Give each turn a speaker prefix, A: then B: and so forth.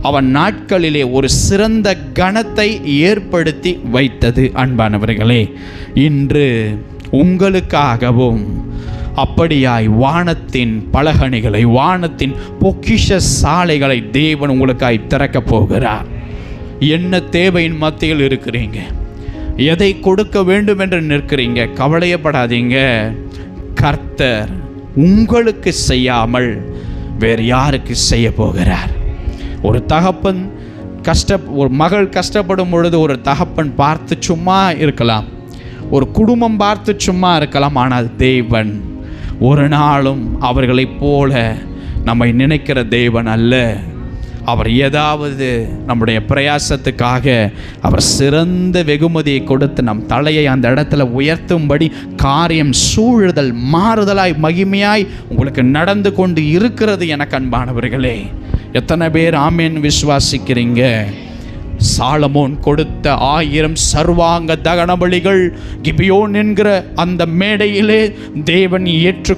A: அவன் நாட்களிலே ஒரு சிறந்த கணத்தை ஏற்படுத்தி வைத்தது. அன்பானவர்களே, இன்று உங்களுக்காகவும் அப்படியாய் வானத்தின் பலகணிகளை, வானத்தின் பொக்கிஷ சாலைகளை தேவன் உங்களுக்காய் திறக்கப் போகிறார். என்ன தேவையின் மத்தியில் இருக்கிறீங்க, எதை கொடுக்க வேண்டும் என்று நிற்கிறீங்க, கவலையப்படாதீங்க. கர்த்தர் உங்களுக்கு செய்யாமல் வேறு யாருக்கு செய்ய போகிறார்? ஒரு தகப்பன் ஒரு மகள் கஷ்டப்படும் பொழுது ஒரு தகப்பன் பார்த்து சும்மா இருக்கலாம், ஒரு குடும்பம் பார்த்து சும்மா இருக்கலாம். ஆனால் தேவன் ஒரு நாளும் அவர்களைப் போல நம்மை நினைக்கிற தேவன் அல்ல. அவர் ஏதாவது நம்முடைய பிரயாசத்துக்காக அவர் சிறந்த வெகுமதியை கொடுத்து நம் தலையை அந்த இடத்துல உயர்த்தும்படி காரியம், சூழுதல், மாறுதலாய், மகிமையாய் உங்களுக்கு நடந்து கொண்டு இருக்கிறது. எனக்கு அன்பானவர்களே, எத்தனை பேர் ஆமேன் விசுவாசிக்கிறீங்க? சாலமோன் கொடுத்த 1000 சர்வாங்க தகன பலிகள் கிபியோன் என்கிற அந்த மேடையிலே தேவன் ஏற்று